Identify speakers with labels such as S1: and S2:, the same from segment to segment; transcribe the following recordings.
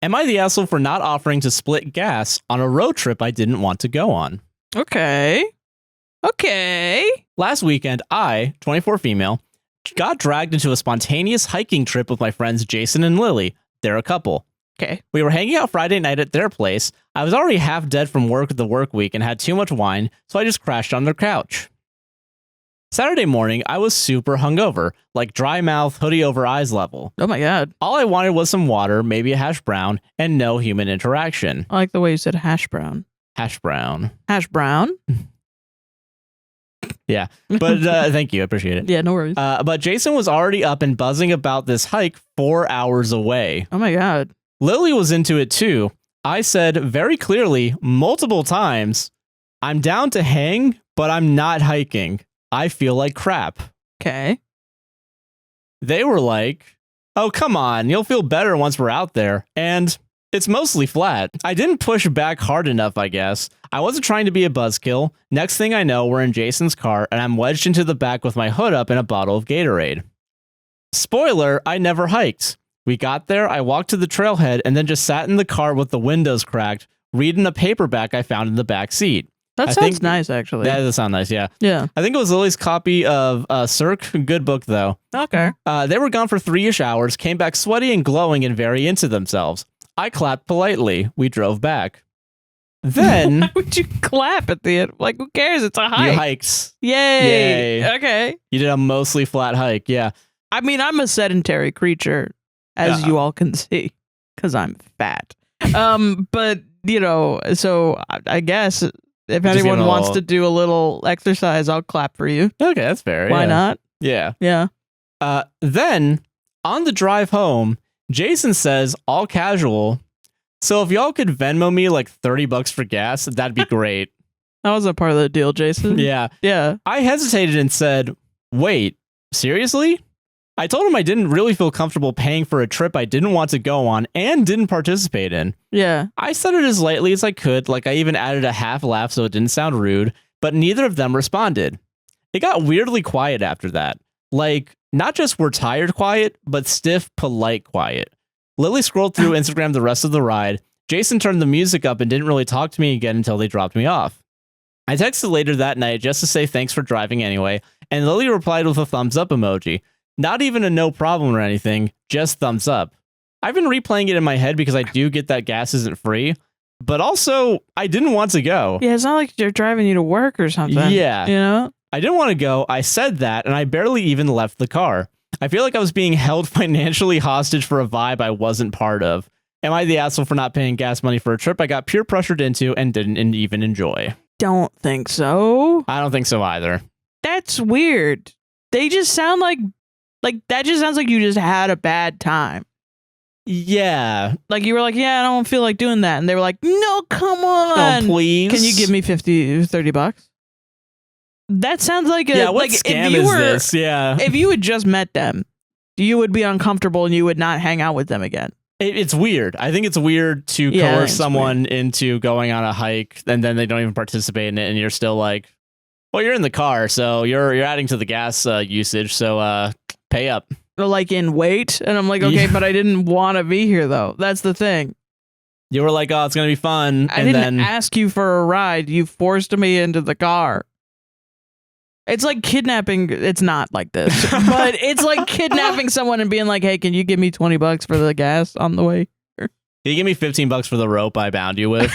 S1: Am I the asshole for not offering to split gas on a road trip I didn't want to go on?
S2: Okay.
S1: Last weekend, I, 24 female, got dragged into a spontaneous hiking trip with my friends Jason and Lily. They're a couple.
S2: Okay.
S1: We were hanging out Friday night at their place. I was already half dead from work the work week and had too much wine, so I just crashed on their couch. Saturday morning, I was super hungover, like dry mouth, hoodie over eyes level.
S2: Oh my God.
S1: All I wanted was some water, maybe a hash brown, and no human interaction.
S2: I like the way you said hash brown.
S1: Hash brown.
S2: Hash brown?
S1: Yeah, but thank you. I appreciate it.
S2: Yeah, no worries.
S1: But Jason was already up and buzzing about this hike 4 hours away.
S2: Oh my God.
S1: Lily was into it too. I said very clearly, multiple times, I'm down to hang, but I'm not hiking. I feel like crap.
S2: Okay.
S1: They were like, oh, come on, you'll feel better once we're out there. And it's mostly flat. I didn't push back hard enough, I guess. I wasn't trying to be a buzzkill. Next thing I know, we're in Jason's car, and I'm wedged into the back with my hood up and a bottle of Gatorade. Spoiler, I never hiked. We got there, I walked to the trailhead, and then just sat in the car with the windows cracked, reading a paperback I found in the back seat.
S2: That sounds nice, actually.
S1: That does sound nice, yeah.
S2: Yeah.
S1: I think it was Lily's copy of Cirque. Good book, though.
S2: Okay.
S1: They were gone for 3-ish hours, came back sweaty and glowing and very into themselves. I clapped politely. We drove back. Then...
S2: Why would you clap at the end? Like, who cares? It's a hike.
S1: You hiked.
S2: Yay. Okay.
S1: You did a mostly flat hike, yeah.
S2: I mean, I'm a sedentary creature, as you all can see, because I'm fat. But, you know, so I guess... If anyone wants to do a little exercise, I'll clap for you.
S1: Okay, that's fair.
S2: Why not?
S1: Yeah.
S2: Yeah.
S1: Then, on the drive home, Jason says, all casual, so if y'all could Venmo me like $30 for gas, that'd be great.
S2: That wasn't part of the deal, Jason.
S1: Yeah.
S2: Yeah.
S1: I hesitated and said, wait, seriously? I told him I didn't really feel comfortable paying for a trip I didn't want to go on and didn't participate in.
S2: Yeah.
S1: I said it as lightly as I could, like I even added a half laugh so it didn't sound rude, but neither of them responded. It got weirdly quiet after that. Like, not just we're tired quiet, but stiff, polite quiet. Lily scrolled through Instagram the rest of the ride. Jason turned the music up and didn't really talk to me again until they dropped me off. I texted later that night just to say thanks for driving anyway, and Lily replied with a thumbs up emoji. Not even a no problem or anything, just thumbs up. I've been replaying it in my head because I do get that gas isn't free, but also I didn't want to go.
S2: Yeah, it's not like they're driving you to work or something.
S1: Yeah.
S2: You know?
S1: I didn't want to go. I said that, and I barely even left the car. I feel like I was being held financially hostage for a vibe I wasn't part of. Am I the asshole for not paying gas money for a trip I got peer pressured into and didn't even enjoy?
S2: Don't think so.
S1: I don't think so either.
S2: That's weird. They just sound like that just sounds like you just had a bad time.
S1: Yeah.
S2: Like you were like, yeah, I don't feel like doing that. And they were like, no, come on.
S1: Oh, please.
S2: Can you give me $30? That sounds like a...
S1: Yeah, what
S2: like,
S1: scam is this? Yeah.
S2: If you had just met them, you would be uncomfortable and you would not hang out with them again.
S1: It's weird. I think it's weird to coerce someone into going on a hike and then they don't even participate in it and you're still like, well, you're in the car, so you're adding to the gas usage, so pay up.
S2: Like in weight, and I'm like, okay, but I didn't want to be here though. That's the thing.
S1: You were like, oh, it's gonna be fun.
S2: I didn't ask you for a ride. You forced me into the car. It's like kidnapping. It's not like this, but it's like kidnapping someone and being like, hey, can you give me $20 for the gas on the way?
S1: Can you give me $15 for the rope I bound you with?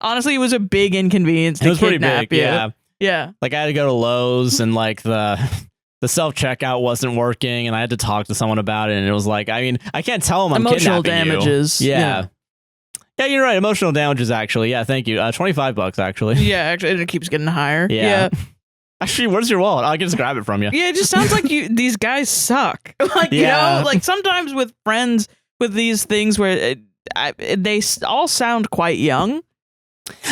S2: Honestly, it was a big inconvenience to kidnap you.
S1: Yeah.
S2: Yeah.
S1: Like I had to go to Lowe's and like the self-checkout wasn't working and I had to talk to someone about it and it was like, I mean, I can't tell them I'm
S2: emotional
S1: kidnapping
S2: damages.
S1: You. Yeah. Yeah, you're right. Emotional damages, actually. Yeah, thank you. $25, actually.
S2: Yeah, actually, it keeps getting higher.
S1: Yeah. Actually, where's your wallet? I can just grab it from you.
S2: Yeah, it just sounds like these guys suck. Like, you know, like sometimes with friends with these things where they all sound quite young.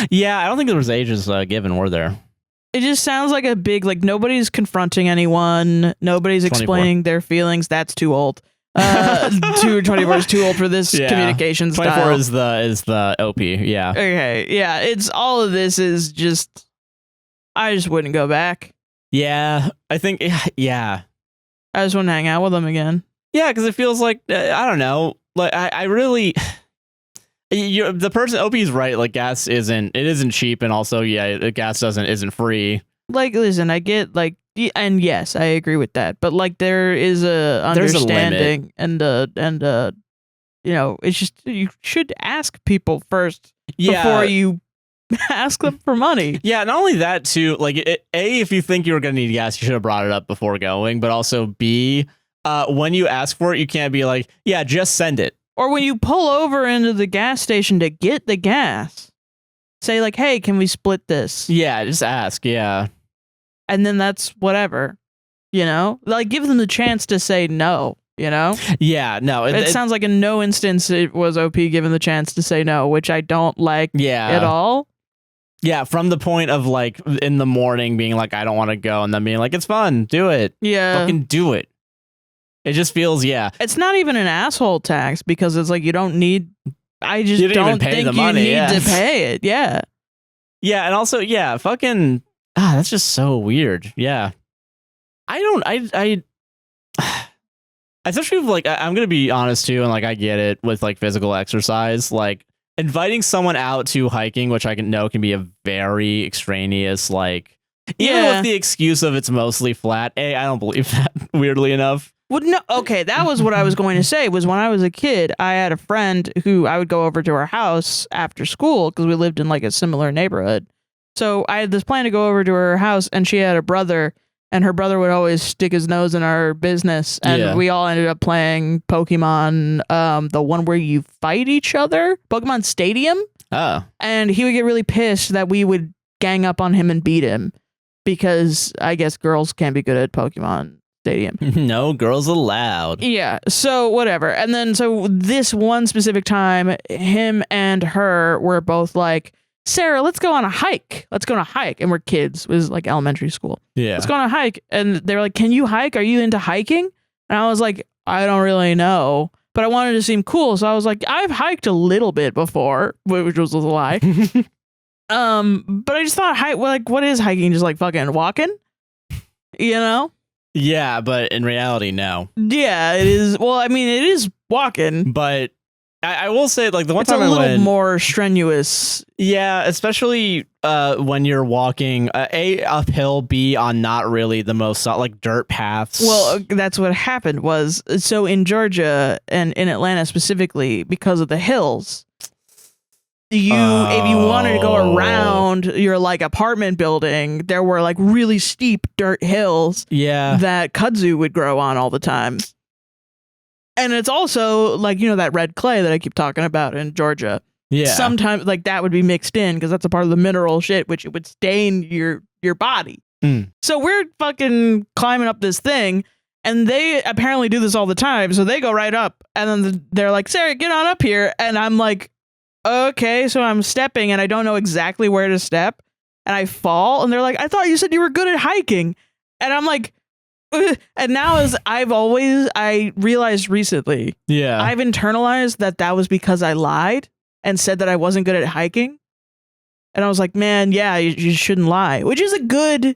S1: Yeah, I don't think there was ages given, were there?
S2: It just sounds like a big, like, nobody's confronting anyone. Nobody's
S1: 24.
S2: explaining their feelings. That's too old. 24 is too old for this communication
S1: 24
S2: style.
S1: is the OP, yeah.
S2: Okay, yeah. It's all of this is just, I just wouldn't go back.
S1: Yeah, I think, yeah.
S2: I just wouldn't hang out with them again.
S1: Yeah, because it feels like, I don't know, like I really. The person OP's right. Like gas isn't cheap, and also gas isn't free.
S2: Like, listen, I get like, and yes, I agree with that. But like, there is a understanding and it's just you should ask people first before you ask them for money.
S1: Yeah, not only that too. Like, if you think you were gonna need gas, you should have brought it up before going. But also, B, when you ask for it, you can't be like, yeah, just send it.
S2: Or when you pull over into the gas station to get the gas, say like, hey, can we split this?
S1: Yeah, just ask, yeah.
S2: And then that's whatever, Like, give them the chance to say no,
S1: Yeah, no.
S2: It sounds like in no instance it was OP given the chance to say no, which I don't like at all.
S1: Yeah, from the point of like in the morning being like, I don't want to go, and then being like, it's fun, do it.
S2: Yeah.
S1: Fucking do it. It just feels,
S2: It's not even an asshole tax because it's like you don't need. I just don't think you need to pay it. Yeah.
S1: Yeah, and also, fucking. That's just so weird. Yeah. I especially like I'm gonna be honest too, and like I get it with like physical exercise, like inviting someone out to hiking, which I know can be a very extraneous, like even with the excuse of it's mostly flat. I don't believe that, weirdly enough.
S2: Well, no, okay, that was what I was going to say, was when I was a kid, I had a friend who I would go over to her house after school because we lived in like a similar neighborhood. So I had this plan to go over to her house, and she had a brother, and her brother would always stick his nose in our business, and we all ended up playing Pokemon, the one where you fight each other, Pokemon Stadium.
S1: Oh.
S2: And he would get really pissed that we would gang up on him and beat him because I guess girls can't be good at Pokemon Stadium.
S1: No girls allowed.
S2: Yeah, so whatever. And then so this one specific time, him and her were both like, Sarah, let's go on a hike. Let's go on a hike. And we're kids. It was like elementary school.
S1: Yeah.
S2: Let's go on a hike. And they were like, can you hike? Are you into hiking? And I was like, I don't really know. But I wanted to seem cool. So I was like, I've hiked a little bit before, which was a lie. But I just thought, like, what is hiking? Just like fucking walking?
S1: Yeah, but in reality, no.
S2: Yeah, it is. Well, I mean, it is walking.
S1: But I will say, like, the one
S2: it's
S1: time
S2: a little more strenuous.
S1: Yeah, especially when you're walking, A, uphill, B, on not really the most, like, dirt paths.
S2: Well, that's what happened was, so in Georgia and in Atlanta specifically, because of the hills, if you wanted to go around your like apartment building, there were like really steep dirt hills that kudzu would grow on all the time. And it's also like, that red clay that I keep talking about in Georgia. Yeah. Sometimes like that would be mixed in because that's a part of the mineral shit, which it would stain your body. So we're fucking climbing up this thing, and they apparently do this all the time. So they go right up, and then they're like, Sarah, get on up here. And I'm like, okay, so I'm stepping and I don't know exactly where to step, and I fall, and they're like, I thought you said you were good at hiking. And I'm like, ugh. And now as I realized recently, I've internalized that was because I lied and said that I wasn't good at hiking. And I was like, man, yeah, you shouldn't lie, which is a good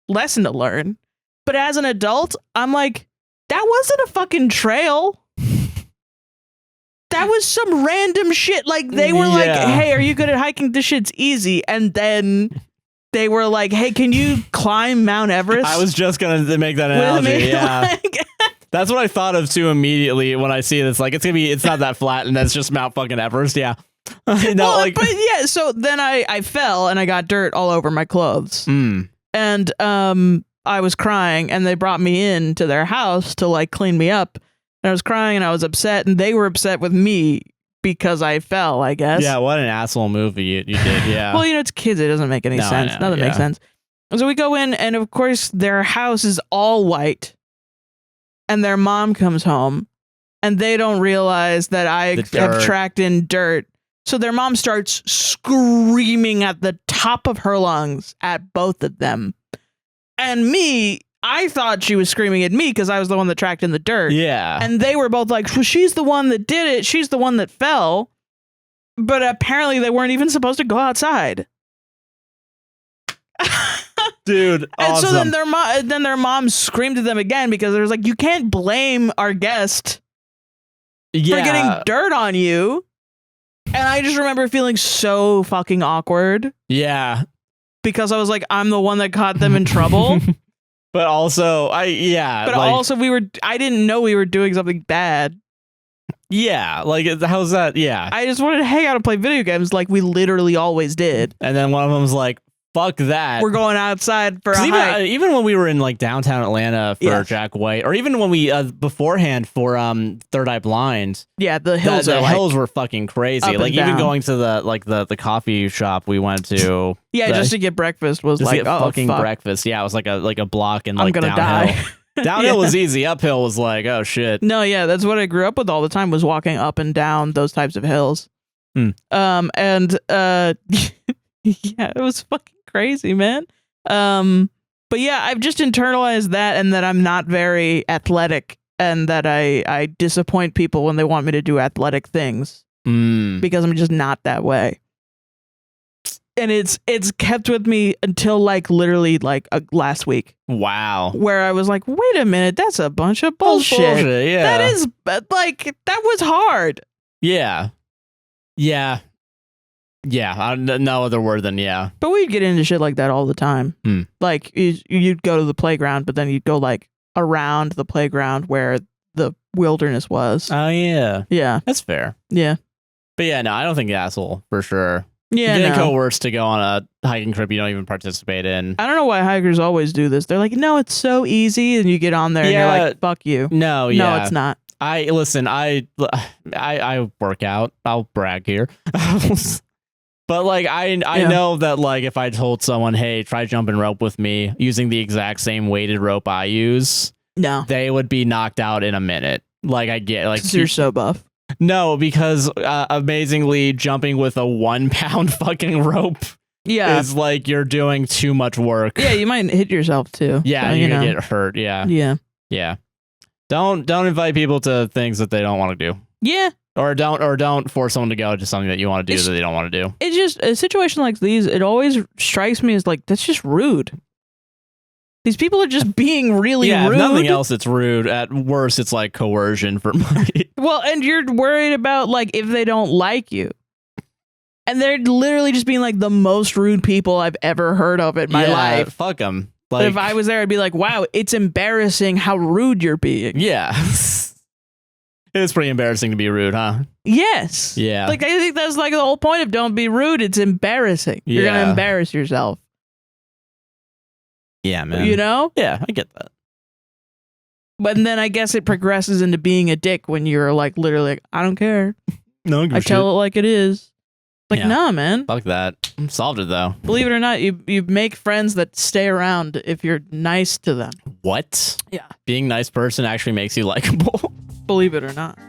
S2: lesson to learn. But as an adult, I'm like, that wasn't a fucking trail. That was some random shit. Like, they were like, hey, are you good at hiking? This shit's easy. And then they were like, hey, can you climb Mount Everest?
S1: I was just going to make that analogy. Yeah. That's what I thought of too immediately when I see this. Like, it's not that flat, and that's just Mount fucking Everest. Yeah.
S2: So then I fell and I got dirt all over my clothes. And I was crying, and they brought me in to their house to like clean me up. And I was crying and I was upset, and they were upset with me because I fell, I guess.
S1: Yeah, what an asshole movie you did, yeah.
S2: Well, it's kids. It doesn't make any sense. Nothing makes sense. So we go in, and of course, their house is all white. And their mom comes home, and they don't realize that I have tracked in dirt. So their mom starts screaming at the top of her lungs at both of them. And me, I thought she was screaming at me because I was the one that tracked in the dirt.
S1: Yeah.
S2: And they were both like, well, she's the one that did it. She's the one that fell. But apparently they weren't even supposed to go outside.
S1: Dude, awesome.
S2: And so then their mom screamed at them again because it was like, you can't blame our guest
S1: Yeah.
S2: for getting dirt on you. And I just remember feeling so fucking awkward
S1: Yeah.
S2: because I was like, I'm the one that caught them in trouble.
S1: But also,
S2: But also I didn't know we were doing something bad.
S1: Yeah, like, how's that? Yeah.
S2: I just wanted to hang out and play video games like we literally always did.
S1: And then one of them's like, fuck that.
S2: We're going outside for a hike.
S1: Even when we were in like downtown Atlanta for Jack White, or even when we beforehand for Third Eye Blind.
S2: Yeah, the hills
S1: hills were fucking crazy. Like even
S2: down.
S1: going to the coffee shop we went to.
S2: Yeah, just to get breakfast was like
S1: fucking
S2: fuck.
S1: breakfast. Yeah, it was like a block and like
S2: I'm gonna
S1: downhill.
S2: die.
S1: Downhill was easy. Uphill was like, oh shit.
S2: No, yeah, that's what I grew up with all the time was walking up and down those types of hills. Yeah, it was fucking crazy, man. But yeah, I've just internalized that and that I'm not very athletic and that I disappoint people when they want me to do athletic things because I'm just not that way. And it's kept with me until like literally like last week.
S1: Wow.
S2: Where I was like, wait a minute, that's a bunch of bullshit.
S1: Yeah.
S2: That is like, that was hard.
S1: Yeah. Yeah. Yeah. No other word than yeah.
S2: But we'd get into shit like that all the time. Like you'd go to the playground, but then you'd go like around the playground where the wilderness was.
S1: Oh yeah.
S2: Yeah.
S1: That's fair.
S2: Yeah.
S1: But yeah, no, I don't think asshole for sure.
S2: Yeah,
S1: getting coerced to go on a hiking trip you don't even participate in.
S2: I don't know why hikers always do this. They're like, no, it's so easy, and you get on there and you're like, fuck you.
S1: No,
S2: no, it's not.
S1: I work out. I'll brag here. But like I know that like if I told someone, hey, try jumping rope with me using the exact same weighted rope I use,
S2: no,
S1: they would be knocked out in a minute. Like I get like
S2: you're so buff.
S1: No, because amazingly jumping with a 1 pound fucking rope is like you're doing too much work.
S2: Yeah, you might hit yourself too.
S1: Yeah, you're gonna get hurt. Yeah.
S2: Yeah.
S1: Yeah. Don't invite people to things that they don't want to do.
S2: Yeah.
S1: Or don't force someone to go to something that you want to do that they don't want to do.
S2: It's just a situation like these, it always strikes me as like that's just rude. These people are just being really rude.
S1: If nothing else, it's rude. At worst, it's like coercion for money.
S2: Well, and you're worried about like if they don't like you. And they're literally just being like the most rude people I've ever heard of in my life.
S1: Fuck them.
S2: Like, if I was there, I'd be like, wow, it's embarrassing how rude you're being.
S1: Yeah. It is pretty embarrassing to be rude, huh?
S2: Yes.
S1: Yeah.
S2: Like, I think that's like the whole point of don't be rude. It's embarrassing. You're going to embarrass yourself.
S1: Yeah, man.
S2: You know?
S1: Yeah, I get that.
S2: But then I guess it progresses into being a dick when you're like literally like, I don't care.
S1: No,
S2: I tell it like it is. Like, nah, man.
S1: Fuck that. Solved it though.
S2: Believe it or not, you make friends that stay around if you're nice to them.
S1: What?
S2: Yeah.
S1: Being a nice person actually makes you likable.
S2: Believe it or not.